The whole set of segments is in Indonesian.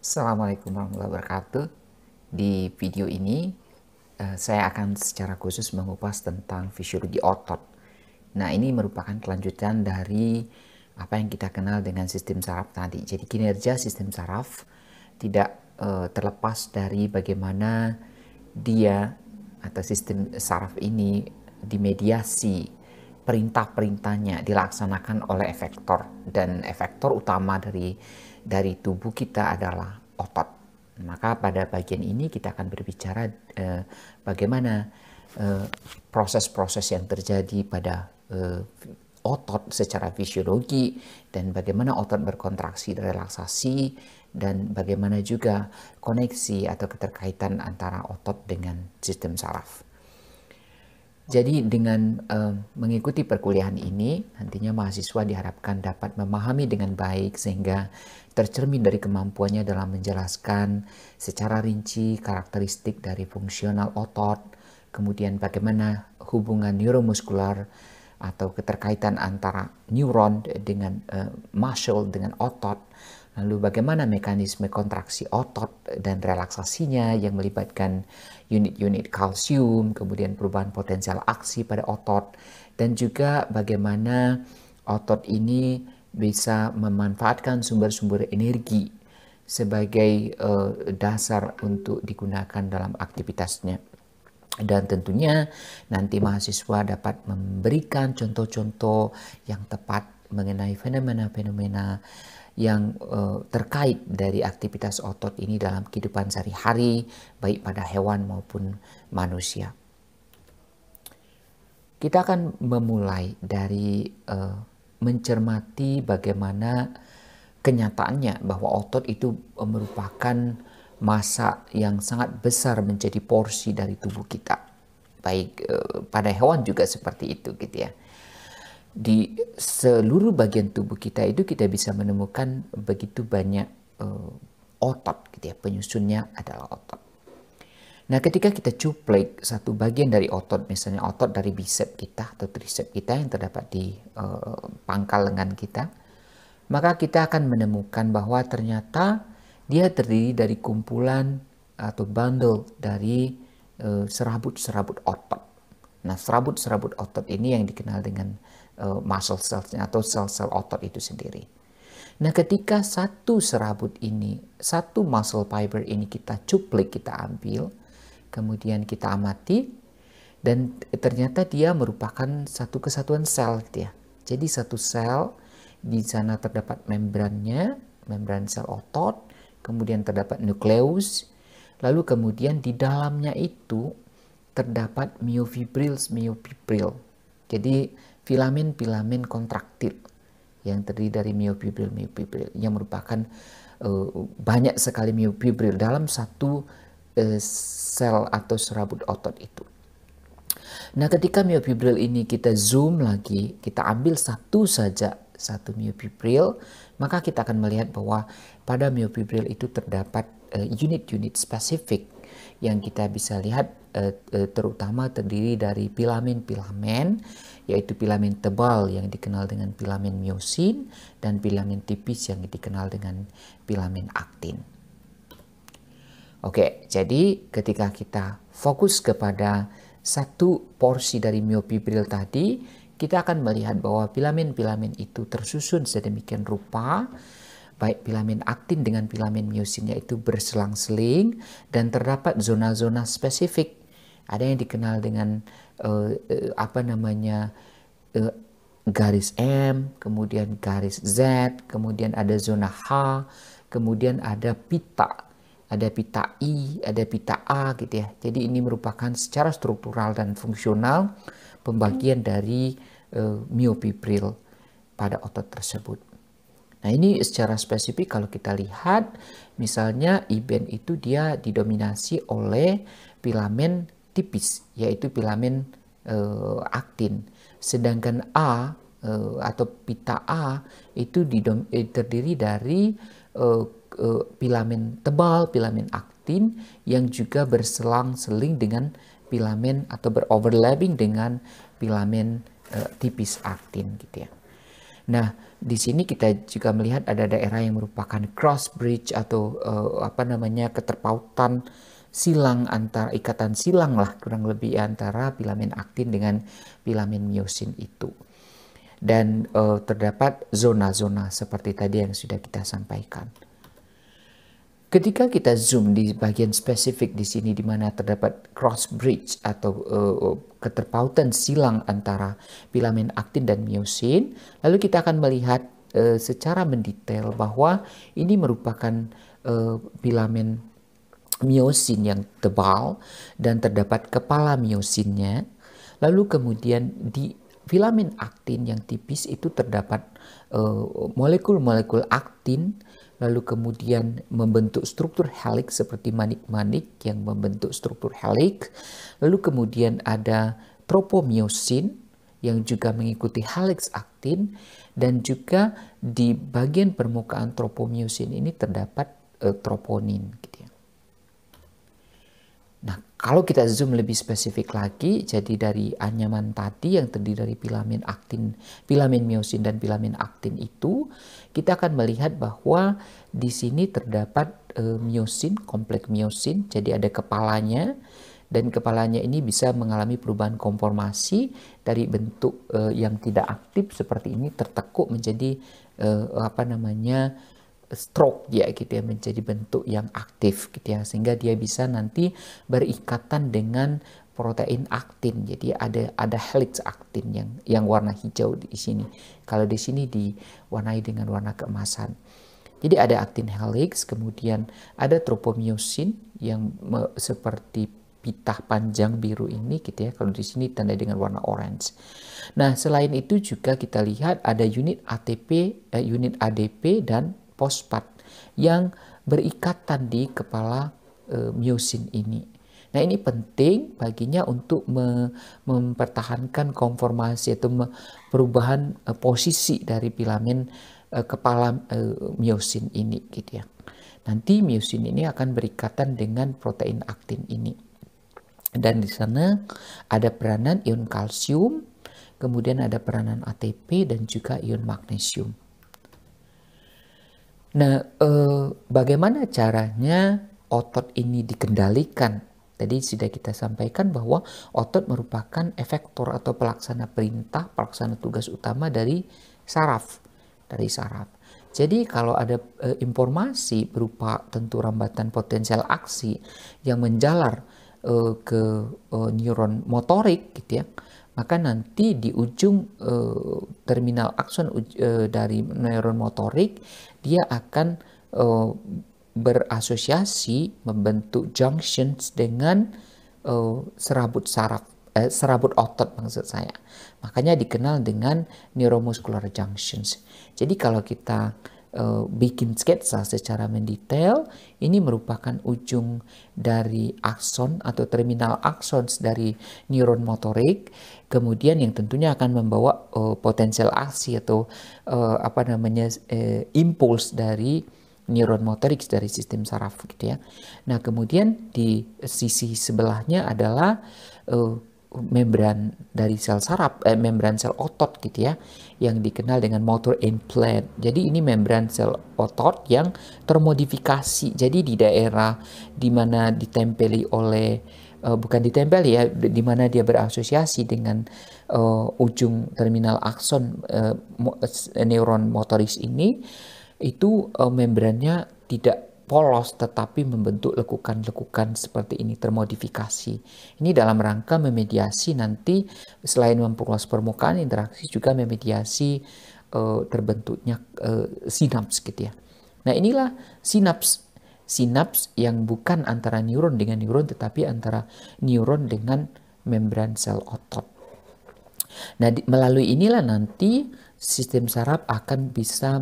Assalamualaikum warahmatullahi wabarakatuh. Di video ini saya akan secara khusus mengupas tentang fisiologi otot. Nah, ini merupakan kelanjutan dari apa yang kita kenal dengan sistem saraf tadi. Jadi kinerja sistem saraf tidak terlepas dari bagaimana dia atau sistem saraf ini dimediasi, perintah-perintahnya dilaksanakan oleh efektor, dan efektor utama dari tubuh kita adalah otot. Maka pada bagian ini kita akan berbicara bagaimana proses-proses yang terjadi pada otot secara fisiologi, dan bagaimana otot berkontraksi dan relaksasi, dan bagaimana juga koneksi atau keterkaitan antara otot dengan sistem saraf. Jadi dengan mengikuti perkuliahan ini, nantinya mahasiswa diharapkan dapat memahami dengan baik sehingga tercermin dari kemampuannya dalam menjelaskan secara rinci karakteristik dari fungsional otot, kemudian bagaimana hubungan neuromuskular atau keterkaitan antara neuron dengan muscle dengan otot, lalu bagaimana mekanisme kontraksi otot dan relaksasinya yang melibatkan unit-unit kalsium, kemudian perubahan potensial aksi pada otot, dan juga bagaimana otot ini bisa memanfaatkan sumber-sumber energi sebagai dasar untuk digunakan dalam aktivitasnya. Dan tentunya nanti mahasiswa dapat memberikan contoh-contoh yang tepat mengenai fenomena-fenomena yang terkait dari aktivitas otot ini dalam kehidupan sehari-hari, baik pada hewan maupun manusia. Kita akan memulai dari mencermati bagaimana kenyataannya bahwa otot itu merupakan massa yang sangat besar menjadi porsi dari tubuh kita. Baik pada hewan juga seperti itu gitu ya. Di seluruh bagian tubuh kita itu kita bisa menemukan begitu banyak otot gitu ya, penyusunnya adalah otot. Nah, ketika kita cuplik satu bagian dari otot, misalnya otot dari bisep kita atau tricep kita yang terdapat di pangkal lengan kita, maka kita akan menemukan bahwa ternyata dia terdiri dari kumpulan atau bundle dari serabut-serabut otot. Nah, serabut-serabut otot ini yang dikenal dengan muscle cells atau sel-sel otot itu sendiri. Nah, ketika satu serabut ini, satu muscle fiber ini kita cuplik, kita ambil, kemudian kita amati, dan ternyata dia merupakan satu kesatuan sel gitu ya. Jadi satu sel, di sana terdapat membrannya, membran sel otot, kemudian terdapat nukleus, lalu kemudian di dalamnya itu terdapat myofibril. Jadi filamen-filamen kontraktil yang terdiri dari myofibril yang merupakan banyak sekali myofibril dalam satu sel atau serabut otot itu. Nah, ketika myofibril ini kita zoom lagi, kita ambil satu saja, satu myofibril, maka kita akan melihat bahwa pada myofibril itu terdapat unit-unit spesifik yang kita bisa lihat terutama terdiri dari filamen-filamen, yaitu filamen tebal yang dikenal dengan filamen myosin dan filamen tipis yang dikenal dengan filamen aktin. Oke, jadi ketika kita fokus kepada satu porsi dari myofibril tadi, kita akan melihat bahwa filamen-filamen itu tersusun sedemikian rupa, baik filamen aktin dengan filamen myosinnya itu berselang-seling, dan terdapat zona-zona spesifik. Ada yang dikenal dengan garis M, kemudian garis Z, kemudian ada zona H, kemudian ada pita. Ada pita I, ada pita A gitu ya. Jadi ini merupakan secara struktural dan fungsional pembagian dari myofibril pada otot tersebut. Nah, ini secara spesifik kalau kita lihat, misalnya IBEN itu dia didominasi oleh filamen tipis, yaitu filamen aktin. Sedangkan A atau pita A itu terdiri dari filamen tebal, filamen aktin yang juga berselang-seling dengan filamen atau beroverlapping dengan filamen tipis aktin gitu ya. Nah, di sini kita juga melihat ada daerah yang merupakan cross bridge atau keterpautan silang antara ikatan silang lah kurang lebih antara filamen aktin dengan filamen miosin itu. Dan terdapat zona-zona seperti tadi yang sudah kita sampaikan. Ketika kita zoom di bagian spesifik di sini di mana terdapat cross bridge atau keterpautan silang antara filamen aktin dan miosin, lalu kita akan melihat secara mendetail bahwa ini merupakan filamen miosin yang tebal dan terdapat kepala miosinnya. Lalu kemudian di filamen aktin yang tipis itu terdapat molekul-molekul aktin, lalu kemudian membentuk struktur helix seperti manik-manik yang membentuk struktur helix. Lalu kemudian ada tropomyosin yang juga mengikuti helix aktin, dan juga di bagian permukaan tropomyosin ini terdapat troponin gitu ya. Nah, kalau kita zoom lebih spesifik lagi, jadi dari anyaman tadi yang terdiri dari filamen aktin, filamen miosin dan filamen aktin itu, kita akan melihat bahwa di sini terdapat miosin, kompleks miosin, jadi ada kepalanya, dan kepalanya ini bisa mengalami perubahan konformasi dari bentuk yang tidak aktif seperti ini tertekuk menjadi stroke ya gitu ya, menjadi bentuk yang aktif gitu ya, sehingga dia bisa nanti berikatan dengan protein aktin. Jadi ada helix aktin yang warna hijau di sini. Kalau di sini diwarnai dengan warna keemasan. Jadi ada aktin helix, kemudian ada tropomyosin yang seperti pitah panjang biru ini gitu ya. Kalau di sini tanda dengan warna orange. Nah, selain itu juga kita lihat ada unit ATP, unit ADP dan fosfat yang berikatan di kepala miosin ini. Nah, ini penting baginya untuk mempertahankan konformasi atau perubahan posisi dari filamen kepala miosin ini gitu ya. Nanti miosin ini akan berikatan dengan protein aktin ini. Dan di sana ada peranan ion kalsium, kemudian ada peranan ATP dan juga ion magnesium. Nah, bagaimana caranya otot ini dikendalikan? Tadi sudah kita sampaikan bahwa otot merupakan efektor atau pelaksana perintah, pelaksana tugas utama dari saraf. Jadi kalau ada informasi berupa tentu rambatan potensial aksi yang menjalar ke neuron motorik gitu ya, maka nanti di ujung terminal akson dari neuron motorik dia akan berasosiasi membentuk junctions dengan serabut otot maksud saya. Makanya dikenal dengan neuromuscular junctions. Jadi kalau kita bikin sketsa secara mendetail, ini merupakan ujung dari akson atau terminal aksons dari neuron motorik, kemudian yang tentunya akan membawa potensial aksi atau impuls dari neuron motorik dari sistem saraf gitu ya. Nah, kemudian di sisi sebelahnya adalah membran dari sel saraf, membran sel otot gitu ya, yang dikenal dengan motor implant. Jadi ini membran sel otot yang termodifikasi. Jadi di daerah di mana ditempeli oleh bukan ditempeli ya, di mana dia berasosiasi dengan ujung terminal akson neuron motoris ini, itu membrannya tidak polos tetapi membentuk lekukan-lekukan seperti ini termodifikasi. Ini dalam rangka memediasi nanti selain memperluas permukaan interaksi juga memediasi terbentuknya sinaps gitu ya. Nah, inilah sinaps yang bukan antara neuron dengan neuron tetapi antara neuron dengan membran sel otot. Nah, melalui inilah nanti sistem saraf akan bisa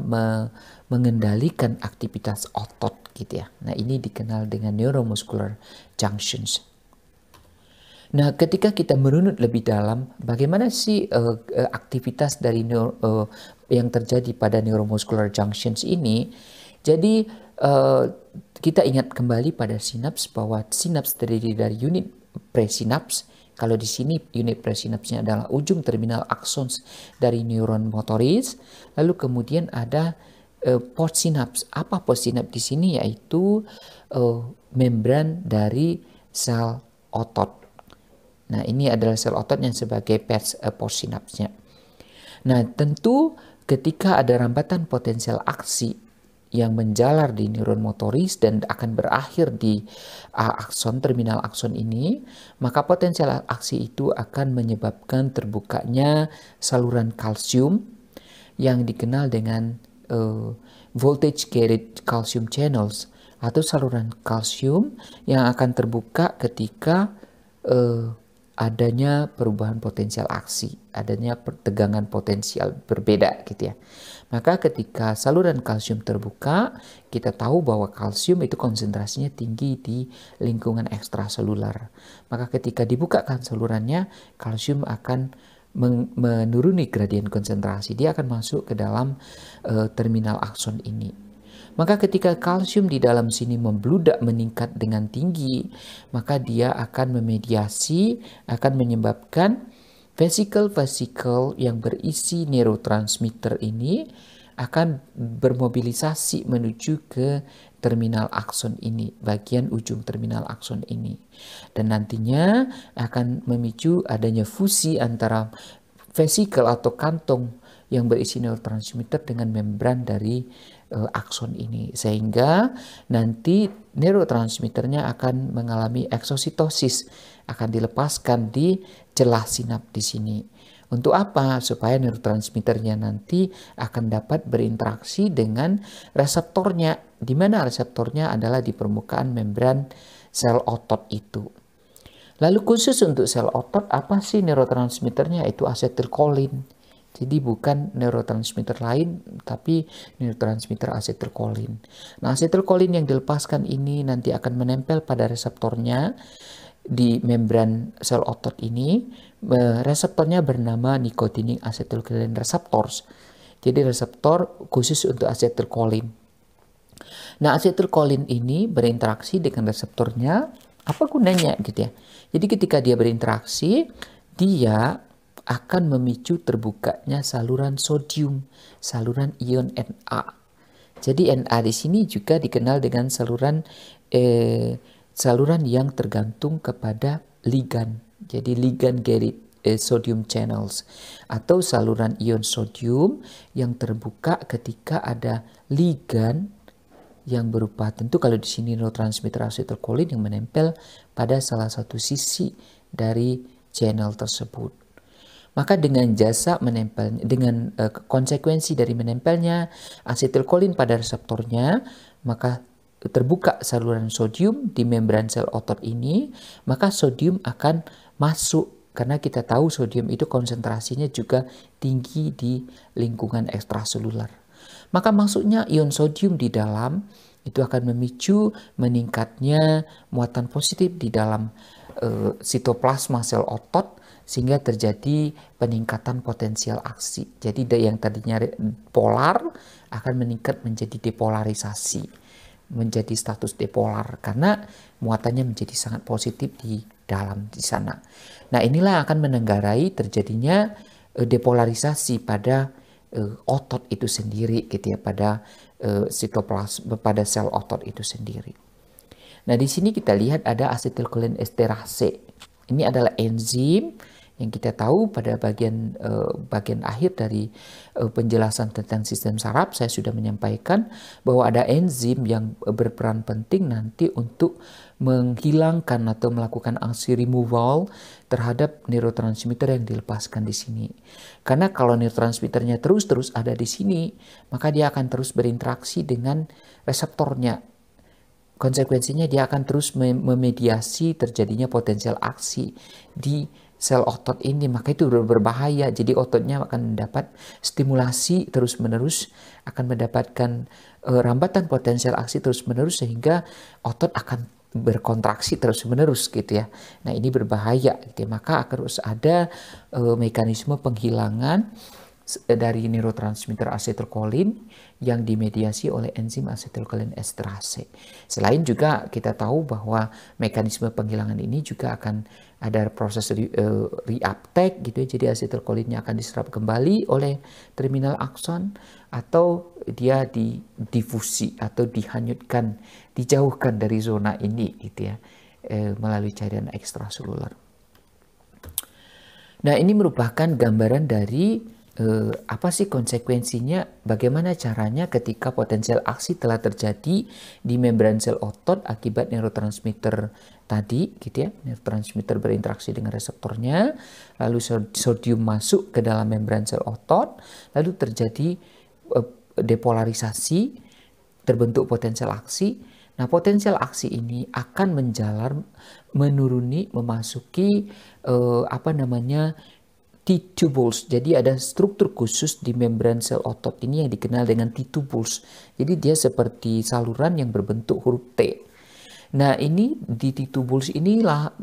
mengendalikan aktivitas otot gitu ya. Nah, ini dikenal dengan neuromuscular junctions. Nah, ketika kita merunut lebih dalam, bagaimana sih aktivitas dari yang terjadi pada neuromuscular junctions ini? Jadi kita ingat kembali pada sinaps bahwa sinaps terdiri dari unit presinaps, Kalau di sini unit presinapsnya adalah ujung terminal aksons dari neuron motoris. Lalu kemudian ada postsinaps. Apa postsinaps di sini? Yaitu membran dari sel otot. Nah, ini adalah sel otot yang sebagai postsinapsnya. Nah, tentu ketika ada rambatan potensial aksi yang menjalar di neuron motoris dan akan berakhir di akson, terminal akson ini, maka potensial aksi itu akan menyebabkan terbukanya saluran kalsium yang dikenal dengan voltage gated calcium channels atau saluran kalsium yang akan terbuka ketika adanya perubahan potensial aksi, adanya tegangan potensial berbeda gitu ya. Maka ketika saluran kalsium terbuka, kita tahu bahwa kalsium itu konsentrasinya tinggi di lingkungan ekstraseluler. Maka ketika dibukakan salurannya, kalsium akan menuruni gradien konsentrasi. Dia akan masuk ke dalam terminal akson ini. Maka ketika kalsium di dalam sini membludak meningkat dengan tinggi, maka dia akan memediasi, akan menyebabkan vesikel-vesikel yang berisi neurotransmitter ini akan bermobilisasi menuju ke terminal akson ini, bagian ujung terminal akson ini. Dan nantinya akan memicu adanya fusi antara vesikel atau kantong yang berisi neurotransmitter dengan membran dari akson ini, sehingga nanti neurotransmitternya akan mengalami eksositosis, akan dilepaskan di celah sinap di sini. Untuk apa? Supaya neurotransmitternya nanti akan dapat berinteraksi dengan reseptornya, di mana reseptornya adalah di permukaan membran sel otot itu. Lalu khusus untuk sel otot, apa sih neurotransmitternya? Itu asetilkolin. Jadi bukan neurotransmitter lain, tapi neurotransmitter asetilkolin. Nah, asetilkolin yang dilepaskan ini nanti akan menempel pada reseptornya di membran sel otot ini. Reseptornya bernama nicotinic acetylcholine receptors. Jadi reseptor khusus untuk asetilkolin. Nah, asetilkolin ini berinteraksi dengan reseptornya. Apa gunanya gitu ya? Jadi ketika dia berinteraksi, dia akan memicu terbukanya saluran sodium, saluran ion Na. Jadi Na di sini juga dikenal dengan saluran yang tergantung kepada ligan. Jadi ligan gated sodium channels atau saluran ion sodium yang terbuka ketika ada ligan yang berupa, tentu kalau di sini neurotransmitter asetilkolin yang menempel pada salah satu sisi dari channel tersebut. Maka dengan konsekuensi dari menempelnya asetilkolin pada reseptornya, maka terbuka saluran sodium di membran sel otot ini, maka sodium akan masuk, karena kita tahu sodium itu konsentrasinya juga tinggi di lingkungan ekstraseluler. Maka masuknya ion sodium di dalam itu akan memicu meningkatnya muatan positif di dalam sitoplasma sel otot, sehingga terjadi peningkatan potensial aksi. Jadi yang tadinya polar akan meningkat menjadi depolarisasi, menjadi status depolar karena muatannya menjadi sangat positif di dalam di sana. Nah, inilah akan menenggarai terjadinya depolarisasi pada otot itu sendiri gitu ya, pada sitoplasma, pada sel otot itu sendiri. Nah, di sini kita lihat ada asetilkolin esterase. Ini adalah enzim yang kita tahu pada bagian akhir dari penjelasan tentang sistem saraf, saya sudah menyampaikan bahwa ada enzim yang berperan penting nanti untuk menghilangkan atau melakukan aksi removal terhadap neurotransmitter yang dilepaskan di sini. Karena kalau neurotransmitternya terus ada di sini, maka dia akan terus berinteraksi dengan reseptornya. Konsekuensinya dia akan terus memediasi terjadinya potensial aksi di sel otot ini, maka itu berbahaya. Jadi ototnya akan mendapat stimulasi terus-menerus, akan mendapatkan rambatan potensial aksi terus-menerus, sehingga otot akan berkontraksi terus-menerus gitu ya. Nah, ini berbahaya gitu ya. Maka harus ada mekanisme penghilangan dari neurotransmitter asetilkolin yang dimediasi oleh enzim asetilkolin esterase. Selain juga kita tahu bahwa mekanisme penghilangan ini juga akan ada proses reuptake gitu ya, jadi asetilkolinnya akan diserap kembali oleh terminal akson atau dia didifusi atau dihanyutkan, dijauhkan dari zona ini gitu ya, melalui cairan ekstraseluler. Nah, ini merupakan gambaran dari apa sih konsekuensinya, bagaimana caranya ketika potensial aksi telah terjadi di membran sel otot akibat neurotransmitter tadi gitu ya, neurotransmitter berinteraksi dengan reseptornya, lalu sodium masuk ke dalam membran sel otot, lalu terjadi depolarisasi, terbentuk potensial aksi. Nah, potensial aksi ini akan menjalar, menuruni, memasuki T-tubules. Jadi ada struktur khusus di membran sel otot ini yang dikenal dengan T-tubules. Jadi dia seperti saluran yang berbentuk huruf T. Nah, ini di T-tubules inilah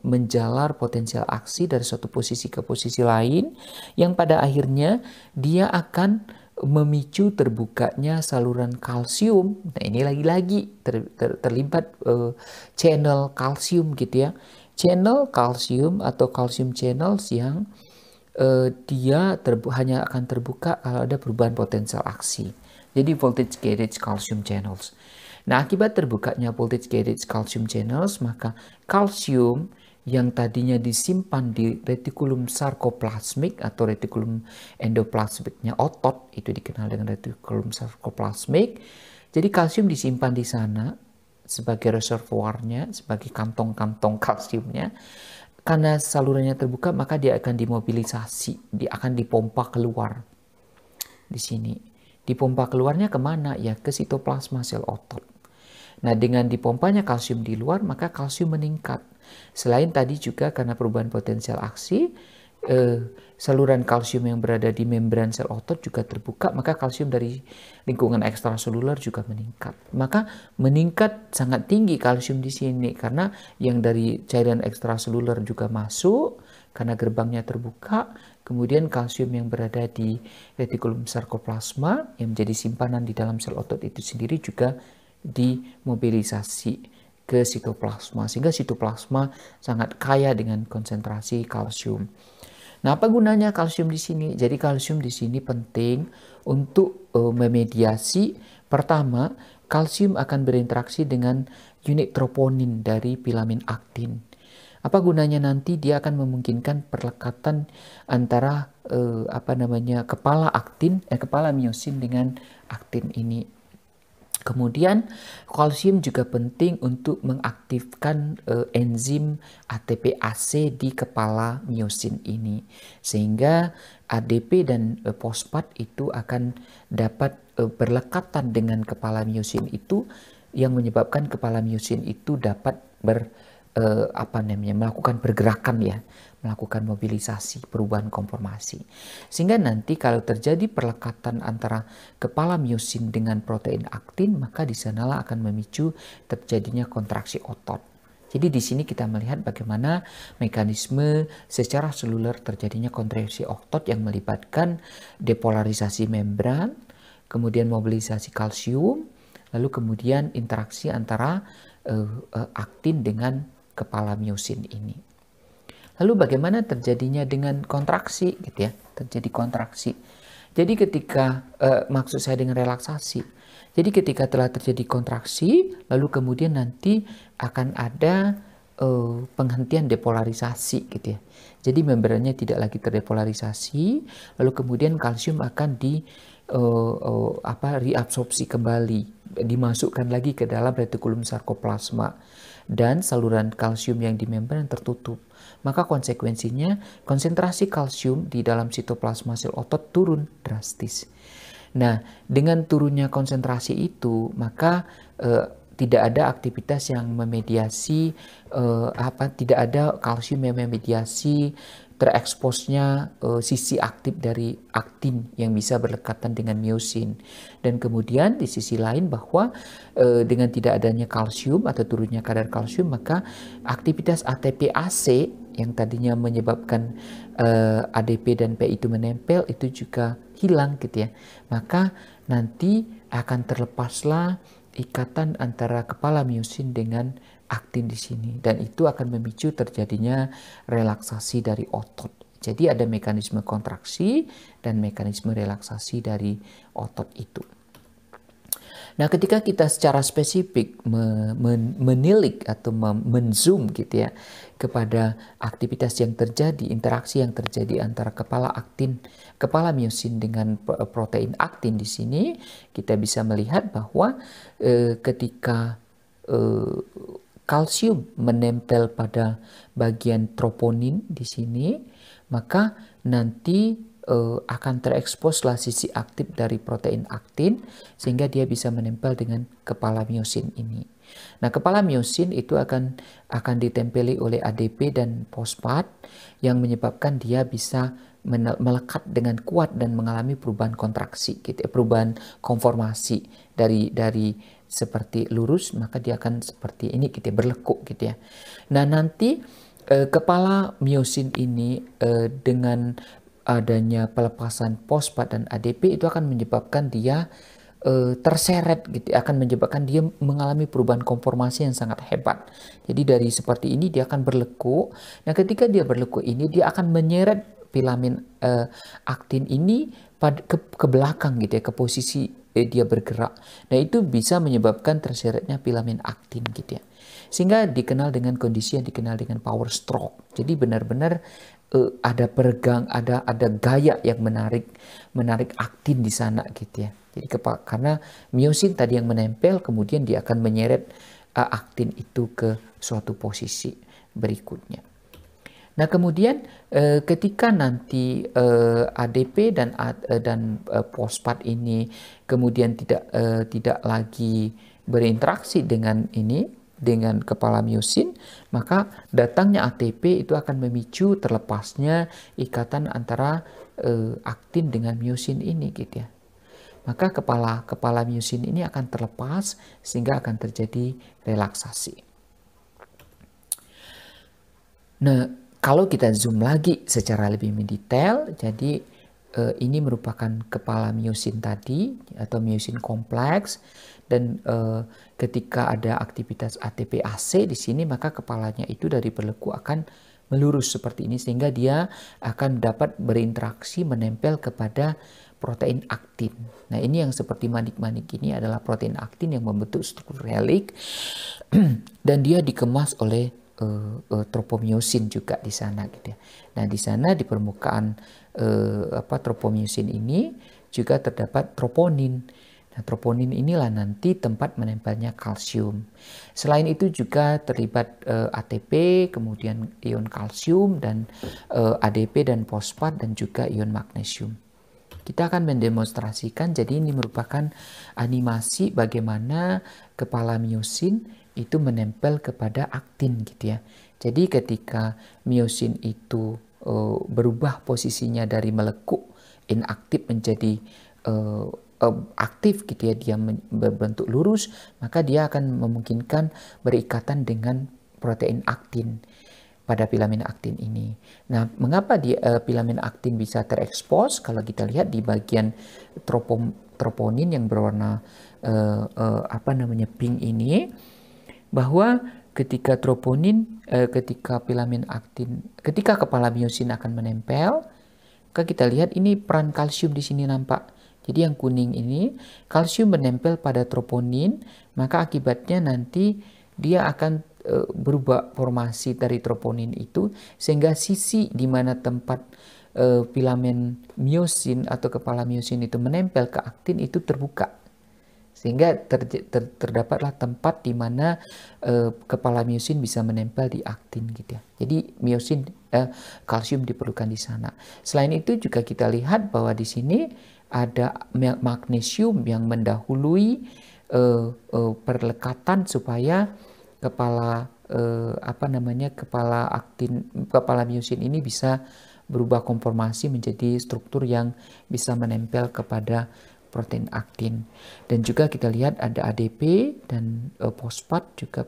menjalar potensial aksi dari suatu posisi ke posisi lain, yang pada akhirnya dia akan memicu terbukanya saluran kalsium. Nah, ini lagi-lagi terlibat channel kalsium gitu ya. Channel kalsium atau calcium channels yang dia hanya akan terbuka kalau ada perubahan potensial aksi. Jadi voltage gated calcium channels. Nah, akibat terbukanya voltage gated calcium channels, maka kalsium yang tadinya disimpan di retikulum sarkoplasmik atau retikulum endoplasmiknya otot, itu dikenal dengan retikulum sarkoplasmik. Jadi kalsium disimpan di sana sebagai reservoirnya, sebagai kantong-kantong kalsiumnya. Karena salurannya terbuka, maka dia akan dimobilisasi, dia akan dipompa keluar di sini. Dipompa keluarnya kemana? Ya ke sitoplasma sel otot. Nah, dengan dipompanya kalsium di luar, maka kalsium meningkat. Selain tadi juga karena perubahan potensial aksi, saluran kalsium yang berada di membran sel otot juga terbuka, maka kalsium dari lingkungan ekstraseluler juga meningkat. Maka meningkat sangat tinggi kalsium di sini karena yang dari cairan ekstraseluler juga masuk karena gerbangnya terbuka. Kemudian kalsium yang berada di retikulum sarkoplasma yang menjadi simpanan di dalam sel otot itu sendiri juga dimobilisasi ke sitoplasma, sehingga sitoplasma sangat kaya dengan konsentrasi kalsium. Nah, apa gunanya kalsium di sini? Jadi kalsium di sini penting untuk memediasi. Pertama, kalsium akan berinteraksi dengan unit troponin dari filamen aktin. Apa gunanya nanti? Dia akan memungkinkan perlekatan antara kepala miosin dengan aktin ini. Kemudian kalsium juga penting untuk mengaktifkan enzim ATPase di kepala miosin ini, sehingga ADP dan fosfat itu akan dapat berlekatan dengan kepala miosin itu, yang menyebabkan kepala miosin itu dapat melakukan pergerakan ya, melakukan mobilisasi, perubahan konformasi. Sehingga nanti kalau terjadi perlekatan antara kepala miosin dengan protein aktin, maka di sanalah akan memicu terjadinya kontraksi otot. Jadi di sini kita melihat bagaimana mekanisme secara seluler terjadinya kontraksi otot yang melibatkan depolarisasi membran, kemudian mobilisasi kalsium, lalu kemudian interaksi antara aktin dengan kepala miosin ini. Lalu bagaimana terjadinya dengan kontraksi gitu ya? Terjadi kontraksi. Jadi ketika maksud saya dengan relaksasi. Jadi ketika telah terjadi kontraksi, lalu kemudian nanti akan ada penghentian depolarisasi gitu ya. Jadi membrannya tidak lagi terdepolarisasi, lalu kemudian kalsium akan reabsorpsi kembali, dimasukkan lagi ke dalam retikulum sarkoplasma, dan saluran kalsium yang di membran tertutup. Maka konsekuensinya konsentrasi kalsium di dalam sitoplasma sel otot turun drastis. Nah, dengan turunnya konsentrasi itu, maka tidak ada aktivitas yang memediasi, tidak ada kalsium yang memediasi tereksposnya sisi aktif dari aktin yang bisa berlekatan dengan miosin. Dan kemudian di sisi lain bahwa dengan tidak adanya kalsium atau turunnya kadar kalsium, maka aktivitas ATP-AC yang tadinya menyebabkan ADP dan P itu menempel itu juga hilang gitu ya. Maka nanti akan terlepaslah ikatan antara kepala miosin dengan aktin di sini, dan itu akan memicu terjadinya relaksasi dari otot. Jadi ada mekanisme kontraksi dan mekanisme relaksasi dari otot itu. Nah, ketika kita secara spesifik menilik atau menzoom gitu ya kepada aktivitas yang terjadi, interaksi yang terjadi antara kepala miosin dengan protein aktin di sini, kita bisa melihat bahwa ketika kalsium menempel pada bagian troponin di sini, maka nanti akan tereksposlah sisi aktif dari protein aktin sehingga dia bisa menempel dengan kepala miosin ini. Nah, kepala miosin itu akan ditempeli oleh ADP dan fosfat yang menyebabkan dia bisa melekat dengan kuat dan mengalami perubahan kontraksi gitu, perubahan konformasi dari seperti lurus, maka dia akan seperti ini gitu, berlekuk gitu ya. Nah, nanti kepala miosin ini dengan adanya pelepasan fosfat dan ADP itu akan menyebabkan dia terseret gitu, akan menyebabkan dia mengalami perubahan konformasi yang sangat hebat. Jadi dari seperti ini dia akan berlekuk. Nah, ketika dia berlekuk ini dia akan menyeret filamen aktin ini ke belakang gitu ya, ke posisi dia bergerak. Nah, itu bisa menyebabkan terseretnya filamen aktin gitu ya. Sehingga dikenal dengan kondisi yang dikenal dengan power stroke. Jadi benar-benar ada gaya yang menarik aktin di sana gitu ya. Jadi karena miosin tadi yang menempel, kemudian dia akan menyeret aktin itu ke suatu posisi berikutnya. Nah, kemudian ketika nanti ADP dan fosfat ini kemudian tidak lagi berinteraksi dengan kepala miosin, maka datangnya ATP itu akan memicu terlepasnya ikatan antara aktin dengan miosin ini gitu ya. Maka kepala miosin ini akan terlepas sehingga akan terjadi relaksasi. Nah, kalau kita zoom lagi secara lebih mendetail, jadi ini merupakan kepala miosin tadi atau miosin kompleks, dan ketika ada aktivitas ATP-AC di sini, maka kepalanya itu dari berlekuk akan melurus seperti ini sehingga dia akan dapat berinteraksi menempel kepada protein aktin. Nah, ini yang seperti manik-manik ini adalah protein aktin yang membentuk struktur helik dan dia dikemas oleh tropomyosin juga di sana gitu ya. Nah, di sana di permukaan tropomyosin ini juga terdapat troponin. Nah, troponin inilah nanti tempat menempelnya kalsium. Selain itu juga terlibat ATP, kemudian ion kalsium dan ADP dan fosfat dan juga ion magnesium. Kita akan mendemonstrasikan, jadi ini merupakan animasi bagaimana kepala miosin itu menempel kepada aktin gitu ya. Jadi ketika miosin itu berubah posisinya dari melekuk inaktif menjadi aktif gitu ya, dia berbentuk lurus, maka dia akan memungkinkan berikatan dengan protein aktin pada filamen aktin ini. Nah, mengapa filamen aktin bisa terekspos? Kalau kita lihat di bagian troponin yang berwarna pink ini, bahwa ketika troponin, ketika filamen aktin, ketika kepala miosin akan menempel, maka kita lihat ini peran kalsium di sini nampak. Jadi yang kuning ini kalsium menempel pada troponin, maka akibatnya nanti dia akan berubah formasi dari troponin itu sehingga sisi di mana tempat filamen miosin atau kepala miosin itu menempel ke aktin itu terbuka. Sehingga terdapatlah tempat di mana kepala miosin bisa menempel di aktin gitu ya. Jadi kalsium diperlukan di sana. Selain itu juga kita lihat bahwa di sini ada magnesium yang mendahului perlekatan supaya kepala kepala miosin ini bisa berubah konformasi menjadi struktur yang bisa menempel kepada protein aktin. Dan juga kita lihat ada ADP dan fosfat juga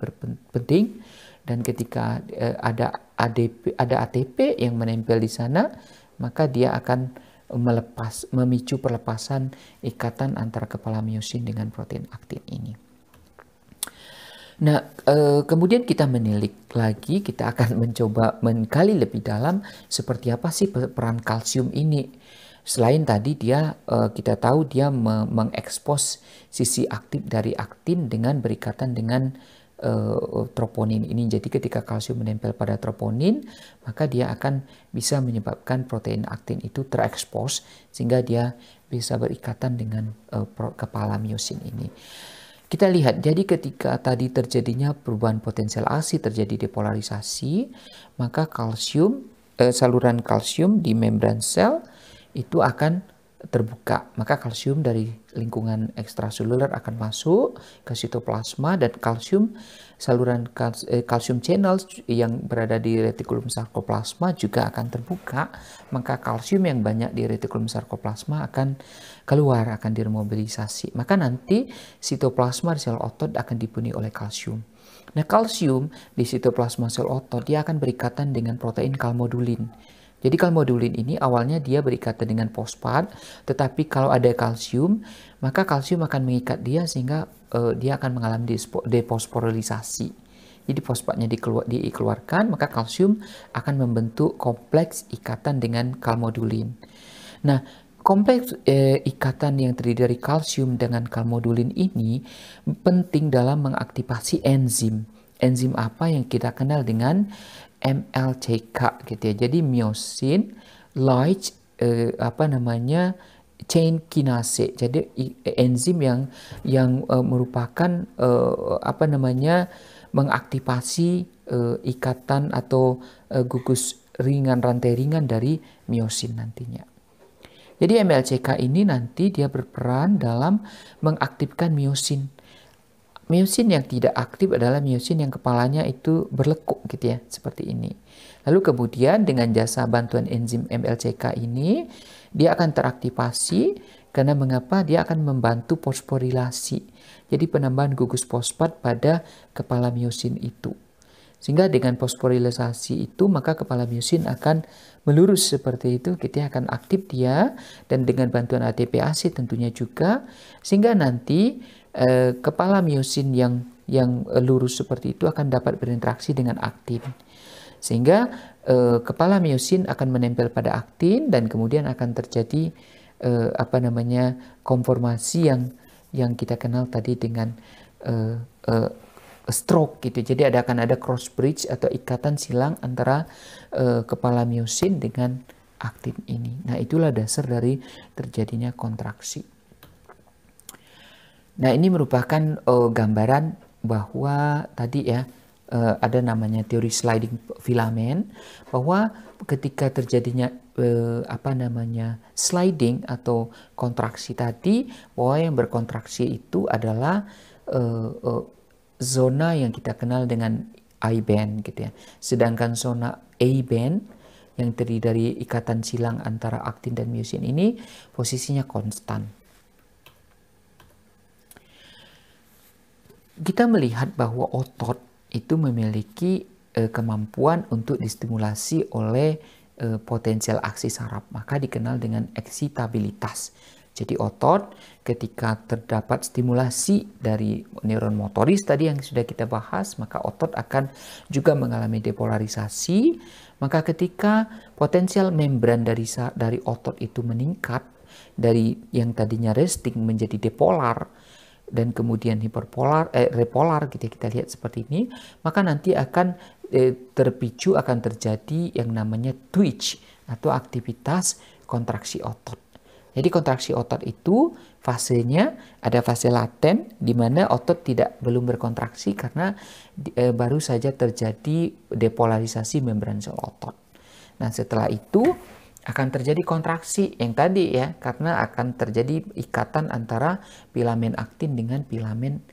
penting. Dan ketika ada ATP yang menempel di sana, maka dia akan memicu perlepasan ikatan antara kepala miosin dengan protein aktin ini. Nah, kemudian kita menilik lagi, kita akan mencoba menggali lebih dalam seperti apa sih peran kalsium ini. Selain tadi kita tahu dia mengekspos sisi aktif dari aktin dengan berikatan dengan troponin ini. Jadi ketika kalsium menempel pada troponin, maka dia akan bisa menyebabkan protein aktin itu terekspos sehingga dia bisa berikatan dengan kepala miosin ini. Kita lihat, jadi ketika tadi terjadinya perubahan potensial aksi, terjadi depolarisasi, maka saluran kalsium di membran sel itu akan terbuka. Maka kalsium dari lingkungan ekstraseluler akan masuk ke sitoplasma, dan saluran kalsium channel yang berada di retikulum sarkoplasma juga akan terbuka. Maka kalsium yang banyak di retikulum sarkoplasma akan keluar, akan diremobilisasi. Maka nanti sitoplasma di sel otot akan dipenuhi oleh kalsium. Nah, kalsium di sitoplasma sel otot dia akan berikatan dengan protein kalmodulin. Jadi kalmodulin ini awalnya dia berikatan dengan fosfat, tetapi kalau ada kalsium, maka kalsium akan mengikat dia sehingga dia akan mengalami defosforilisasi. Jadi fosfatnya dikeluarkan, maka kalsium akan membentuk kompleks ikatan dengan kalmodulin. Nah, kompleks ikatan yang terdiri dari kalsium dengan kalmodulin ini penting dalam mengaktifasi enzim. Enzim apa yang kita kenal dengan MLCK gitu ya. Jadi myosin light chain kinase. Jadi enzim yang merupakan mengaktifasi ikatan atau gugus rantai ringan dari myosin nantinya. Jadi MLCK ini nanti dia berperan dalam mengaktifkan myosin. Myosin yang tidak aktif adalah myosin yang kepalanya itu berlekuk gitu ya, seperti ini. Lalu kemudian dengan jasa bantuan enzim MLCK ini, dia akan teraktivasi karena mengapa? Dia akan membantu fosforilasi. Jadi penambahan gugus fosfat pada kepala myosin itu. Sehingga dengan fosforilisasi itu, maka kepala myosin akan melurus seperti itu, kita akan aktif dia, dan dengan bantuan ATPase tentunya juga, sehingga nanti kepala myosin yang lurus seperti itu akan dapat berinteraksi dengan aktin. Sehingga kepala myosin akan menempel pada aktin, dan kemudian akan terjadi konformasi yang kita kenal tadi dengan stroke gitu. Jadi akan ada cross bridge atau ikatan silang antara kepala myosin dengan aktin ini. Nah, itulah dasar dari terjadinya kontraksi. Nah, ini merupakan gambaran bahwa tadi ya ada namanya teori sliding filament, bahwa ketika terjadinya sliding atau kontraksi tadi, bahwa yang berkontraksi itu adalah zona yang kita kenal dengan I-band gitu ya. Sedangkan zona A-band yang terdiri dari ikatan silang antara aktin dan myosin ini posisinya konstan. Kita melihat bahwa otot itu memiliki kemampuan untuk distimulasi oleh potensial aksi saraf, maka dikenal dengan eksitabilitas. Jadi otot ketika terdapat stimulasi dari neuron motoris tadi yang sudah kita bahas, maka otot akan juga mengalami depolarisasi. Maka ketika potensial membran dari otot itu meningkat, dari yang tadinya resting menjadi depolar, dan kemudian repolar kita lihat seperti ini, maka nanti akan terjadi yang namanya twitch atau aktivitas kontraksi otot. Jadi kontraksi otot itu fasenya ada fase laten di mana otot belum berkontraksi karena baru saja terjadi depolarisasi membran sel otot. Nah, setelah itu akan terjadi kontraksi yang tadi ya, karena akan terjadi ikatan antara filamen aktin dengan filamen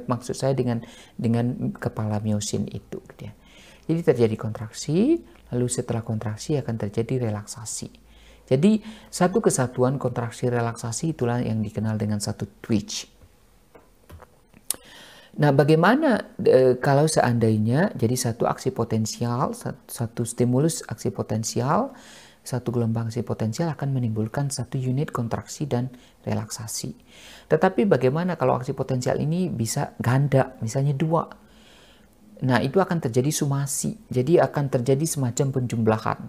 maksud saya dengan kepala miosin itu gitu ya. Jadi terjadi kontraksi, lalu setelah kontraksi akan terjadi relaksasi. Jadi satu kesatuan kontraksi relaksasi itulah yang dikenal dengan satu twitch. Nah, bagaimana kalau seandainya jadi satu aksi potensial, satu stimulus aksi potensial, satu gelombang aksi potensial akan menimbulkan satu unit kontraksi dan relaksasi. Tetapi bagaimana kalau aksi potensial ini bisa ganda, misalnya 2? Nah, itu akan terjadi sumasi. Jadi akan terjadi semacam penjumlahan.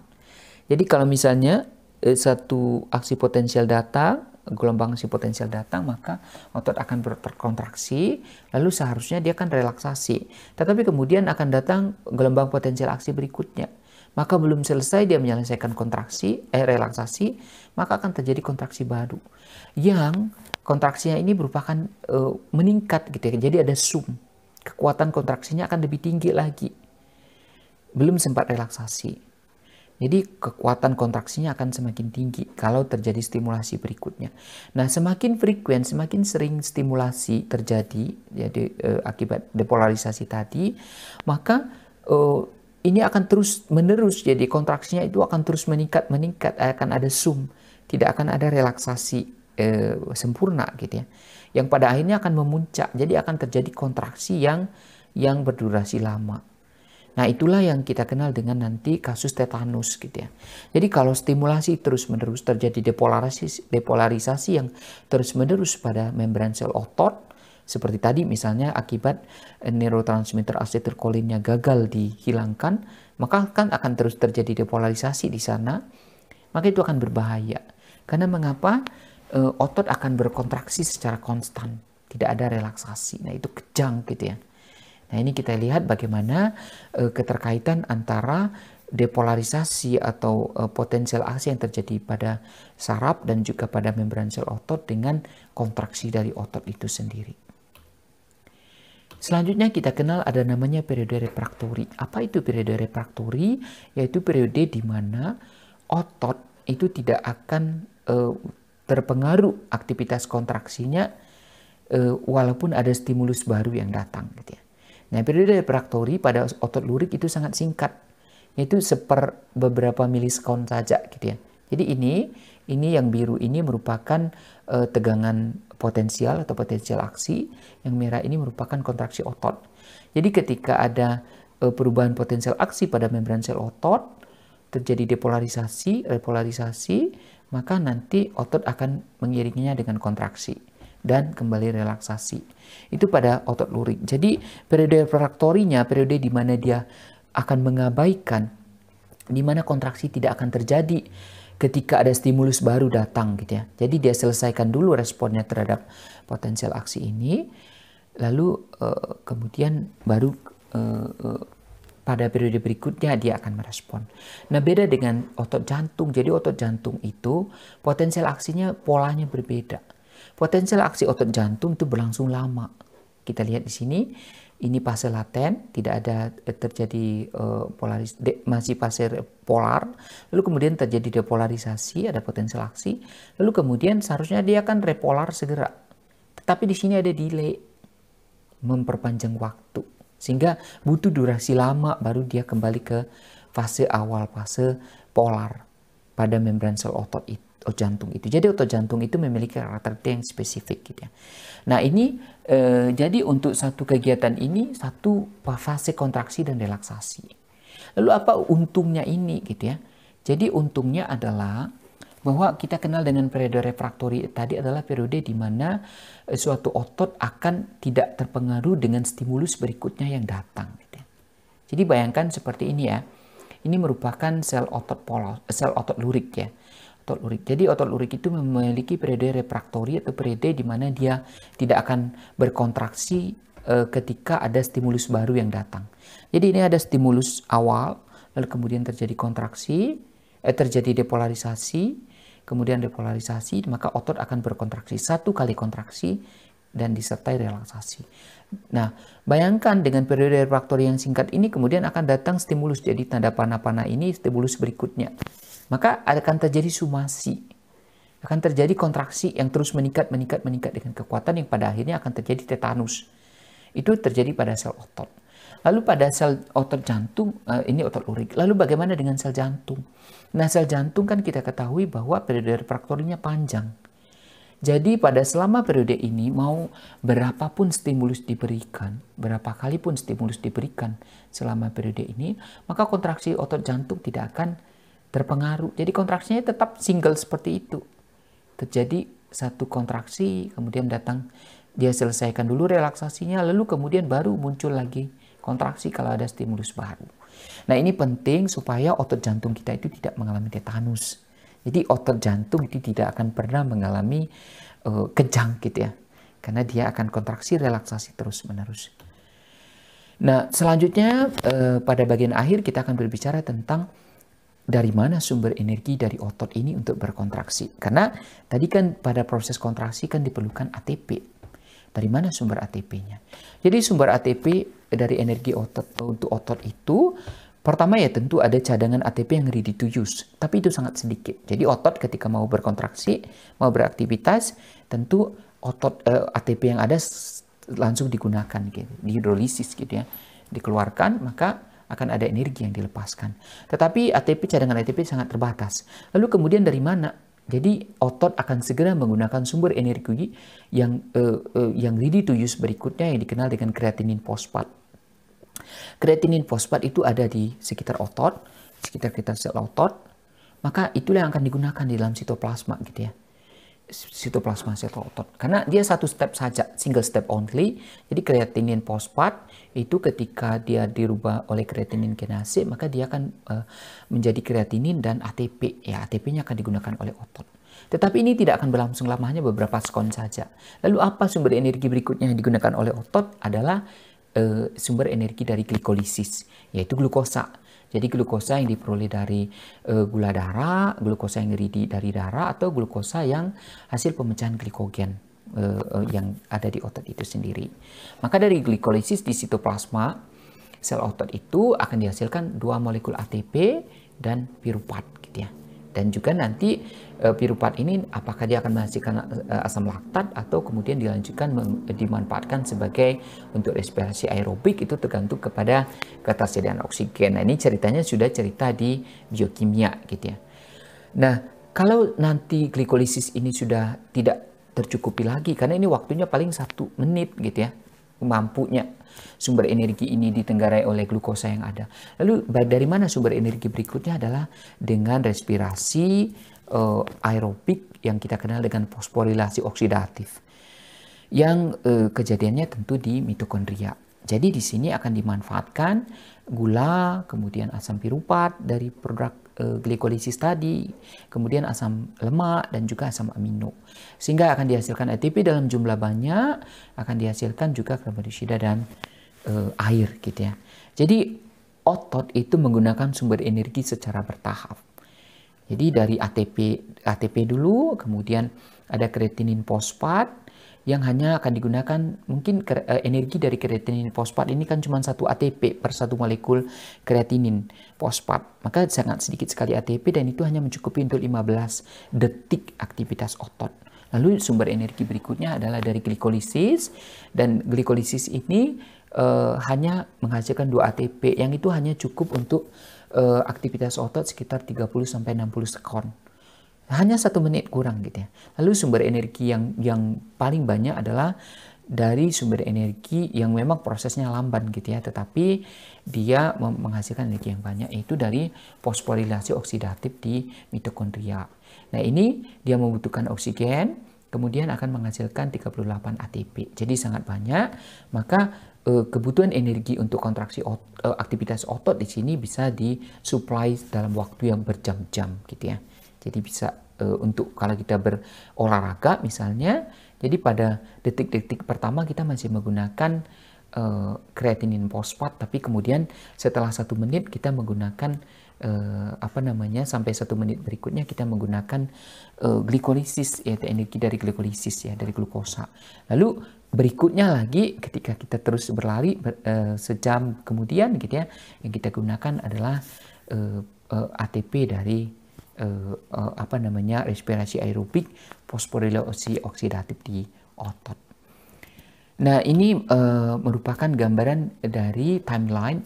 Jadi kalau misalnya satu aksi potensial datang, gelombang aksi potensial datang, maka otot akan berkontraksi, lalu seharusnya dia akan relaksasi. Tetapi kemudian akan datang gelombang potensial aksi berikutnya. Maka belum selesai dia menyelesaikan relaksasi, maka akan terjadi kontraksi baru. Yang kontraksinya ini merupakan meningkat gitu ya. Jadi ada sum. Kekuatan kontraksinya akan lebih tinggi lagi. Belum sempat relaksasi. Jadi kekuatan kontraksinya akan semakin tinggi kalau terjadi stimulasi berikutnya. Nah, semakin frekuens, semakin sering stimulasi terjadi, jadi akibat depolarisasi tadi, maka ini akan terus menerus. Jadi kontraksinya itu akan terus meningkat, akan ada sum, tidak akan ada relaksasi sempurna gitu ya. Yang pada akhirnya akan memuncak. Jadi akan terjadi kontraksi yang berdurasi lama. Nah, itulah yang kita kenal dengan nanti kasus tetanus gitu ya. Jadi kalau stimulasi terus-menerus terjadi depolarisasi yang terus-menerus pada membran sel otot, seperti tadi misalnya akibat neurotransmitter asetilkolinnya gagal dihilangkan, maka akan terus terjadi depolarisasi di sana, maka itu akan berbahaya. Karena mengapa? Otot akan berkontraksi secara konstan, tidak ada relaksasi. Nah, itu kejang gitu ya. Nah, ini kita lihat bagaimana keterkaitan antara depolarisasi atau potensial aksi yang terjadi pada saraf dan juga pada membran sel otot dengan kontraksi dari otot itu sendiri. Selanjutnya kita kenal ada namanya periode refraktori. Apa itu periode refraktori? Yaitu periode di mana otot itu tidak akan terpengaruh aktivitas kontraksinya walaupun ada stimulus baru yang datang gitu ya. Nah, periode refraktori pada otot lurik itu sangat singkat, yaitu beberapa milisekund saja gitu ya. Jadi ini yang biru ini merupakan tegangan potensial atau potensial aksi, yang merah ini merupakan kontraksi otot. Jadi ketika ada perubahan potensial aksi pada membran sel otot, terjadi repolarisasi, maka nanti otot akan mengiringinya dengan kontraksi dan kembali relaksasi. Itu pada otot lurik. Jadi periode refraktorinya, periode di mana dia akan mengabaikan, di mana kontraksi tidak akan terjadi ketika ada stimulus baru datang gitu ya. Jadi dia selesaikan dulu responnya terhadap potensial aksi ini, lalu kemudian baru pada periode berikutnya dia akan merespon. Nah, beda dengan otot jantung. Jadi otot jantung itu potensial aksinya polanya berbeda. Potensial aksi otot jantung itu berlangsung lama. Kita lihat di sini, ini fase laten, tidak ada terjadi masih fase polar. Lalu kemudian terjadi depolarisasi, ada potensial aksi. Lalu kemudian seharusnya dia akan repolar segera. Tetapi di sini ada delay, memperpanjang waktu. Sehingga butuh durasi lama baru dia kembali ke fase awal, fase polar pada membran sel otot jantung itu. Jadi otot jantung itu memiliki karakter yang spesifik gitu ya. Nah, ini jadi untuk satu kegiatan ini satu fase kontraksi dan relaksasi. Lalu apa untungnya ini gitu ya? Jadi untungnya adalah bahwa kita kenal dengan periode refraktori tadi adalah periode di mana suatu otot akan tidak terpengaruh dengan stimulus berikutnya yang datang. Gitu. Jadi bayangkan seperti ini ya. Ini merupakan sel otot lurik ya. Otot lurik. Jadi otot lurik itu memiliki periode refraktori atau periode di mana dia tidak akan berkontraksi ketika ada stimulus baru yang datang. Jadi ini ada stimulus awal, lalu kemudian terjadi kontraksi, terjadi depolarisasi, kemudian depolarisasi, maka otot akan berkontraksi. Satu kali kontraksi, dan disertai relaksasi. Nah, bayangkan dengan periode refraktori yang singkat ini kemudian akan datang stimulus, jadi tanda panah-panah ini stimulus berikutnya. Maka akan terjadi sumasi, akan terjadi kontraksi yang terus meningkat dengan kekuatan yang pada akhirnya akan terjadi tetanus. Itu terjadi pada sel otot. Lalu pada sel otot jantung, ini otot lurik. Lalu bagaimana dengan sel jantung? Nah, sel jantung kan kita ketahui bahwa periode refraktorinya panjang. Jadi pada selama periode ini mau berapapun stimulus diberikan, berapa kali pun stimulus diberikan selama periode ini, maka kontraksi otot jantung tidak akan terpengaruh. Jadi kontraksinya tetap single seperti itu. Terjadi satu kontraksi, kemudian datang, dia selesaikan dulu relaksasinya, lalu kemudian baru muncul lagi kontraksi kalau ada stimulus baru. Nah, ini penting supaya otot jantung kita itu tidak mengalami tetanus. Jadi otot jantung itu tidak akan pernah mengalami kejang gitu ya. Karena dia akan kontraksi relaksasi terus menerus. Nah, selanjutnya pada bagian akhir kita akan berbicara tentang dari mana sumber energi dari otot ini untuk berkontraksi. Karena tadi kan pada proses kontraksi kan diperlukan ATP. Dari mana sumber ATP-nya? Jadi sumber ATP dari energi otot untuk otot itu, pertama ya tentu ada cadangan ATP yang ready to use, tapi itu sangat sedikit. Jadi otot ketika mau berkontraksi, mau beraktivitas, tentu otot ATP yang ada langsung digunakan gitu, dihidrolisis gitu ya, dikeluarkan, maka akan ada energi yang dilepaskan. Tetapi ATP, cadangan ATP sangat terbatas. Lalu kemudian dari mana? Jadi otot akan segera menggunakan sumber energi yang ready to use berikutnya yang dikenal dengan kreatinin fosfat. Kreatinin fosfat itu ada di sekitar otot, sekitar sel otot, maka itulah yang akan digunakan di dalam sitoplasma gitu ya. Sitoplasma sel otot. Karena dia satu step saja, single step only. Jadi kreatinin fosfat itu ketika dia dirubah oleh kreatinin kinase, maka dia akan menjadi kreatinin dan ATP. Ya, ATP-nya akan digunakan oleh otot. Tetapi ini tidak akan berlangsung lama, hanya beberapa sekon saja. Lalu apa sumber energi berikutnya yang digunakan oleh otot adalah sumber energi dari glikolisis, yaitu glukosa. Jadi glukosa yang diperoleh dari gula darah, glukosa yang dari darah, atau glukosa yang hasil pemecahan glikogen yang ada di otot itu sendiri. Maka dari glikolisis di sitoplasma sel otot itu akan dihasilkan 2 molekul ATP dan piruvat gitu ya. Dan juga nanti piruvat ini apakah dia akan menghasilkan asam laktat atau kemudian dimanfaatkan sebagai untuk respirasi aerobik, itu tergantung kepada ketersediaan oksigen. Nah, ini ceritanya sudah cerita di biokimia gitu ya. Nah, kalau nanti glikolisis ini sudah tidak tercukupi lagi, karena ini waktunya paling 1 menit gitu ya, mampunya sumber energi ini ditenggarai oleh glukosa yang ada. Lalu dari mana sumber energi berikutnya adalah dengan respirasi aerobik yang kita kenal dengan fosforilasi oksidatif. Yang kejadiannya tentu di mitokondria. Jadi di sini akan dimanfaatkan gula, kemudian asam piruvat dari produk glikolisis tadi, kemudian asam lemak dan juga asam amino. Sehingga akan dihasilkan ATP dalam jumlah banyak, akan dihasilkan juga karbon dioksida dan air gitu ya. Jadi otot itu menggunakan sumber energi secara bertahap. Jadi dari ATP dulu, kemudian ada kreatinin fosfat yang hanya akan digunakan, mungkin energi dari kreatinin fosfat ini kan cuma 1 ATP per 1 molekul kreatinin fosfat. Maka sangat sedikit sekali ATP dan itu hanya mencukupi untuk 15 detik aktivitas otot. Lalu sumber energi berikutnya adalah dari glikolisis, dan glikolisis ini hanya menghasilkan 2 ATP yang itu hanya cukup untuk aktivitas otot sekitar 30-60 sekon. Hanya 1 menit kurang gitu ya. Lalu sumber energi yang paling banyak adalah dari sumber energi yang memang prosesnya lamban gitu ya, tetapi dia menghasilkan energi yang banyak, yaitu dari fosforilasi oksidatif di mitokondria. Nah, ini dia membutuhkan oksigen, kemudian akan menghasilkan 38 ATP. Jadi sangat banyak, maka kebutuhan energi untuk kontraksi aktivitas otot di sini bisa disuplai dalam waktu yang berjam-jam gitu ya. Jadi bisa untuk kalau kita berolahraga misalnya, jadi pada detik-detik pertama kita masih menggunakan kreatinin fosfat, tapi kemudian setelah 1 menit kita menggunakan sampai 1 menit berikutnya kita menggunakan glikolisis, yaitu energi dari glikolisis ya, dari glukosa. Lalu berikutnya lagi ketika kita terus berlari sejam kemudian gitu ya, yang kita gunakan adalah ATP dari respirasi aerobik fosforilasi oksidatif di otot. Nah, ini merupakan gambaran dari timeline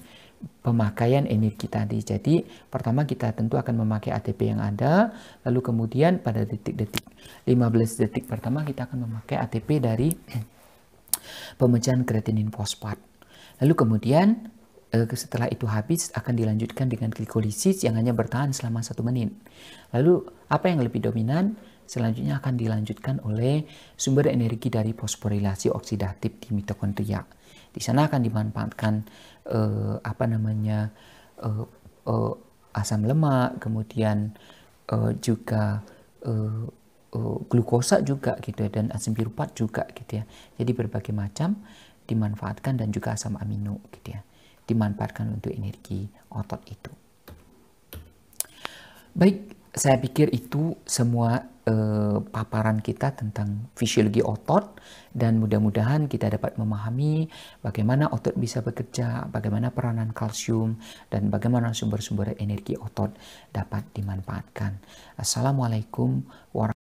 pemakaian energi tadi. Jadi, pertama kita tentu akan memakai ATP yang ada, lalu kemudian pada detik-detik 15 detik pertama kita akan memakai ATP dari pemecahan kreatinin fosfat. Lalu kemudian setelah itu habis akan dilanjutkan dengan glikolisis yang hanya bertahan selama 1 menit. Lalu apa yang lebih dominan? Selanjutnya akan dilanjutkan oleh sumber energi dari fosforilasi oksidatif di mitokondria. Di sana akan dimanfaatkan asam lemak, kemudian juga glukosa juga gitu ya, dan asam piruvat juga gitu ya. Jadi berbagai macam dimanfaatkan, dan juga asam amino gitu ya, dimanfaatkan untuk energi otot itu. Baik, saya pikir itu semua paparan kita tentang fisiologi otot, dan mudah-mudahan kita dapat memahami bagaimana otot bisa bekerja, bagaimana peranan kalsium, dan bagaimana sumber-sumber energi otot dapat dimanfaatkan. Assalamualaikum warahmatullahi wabarakatuh.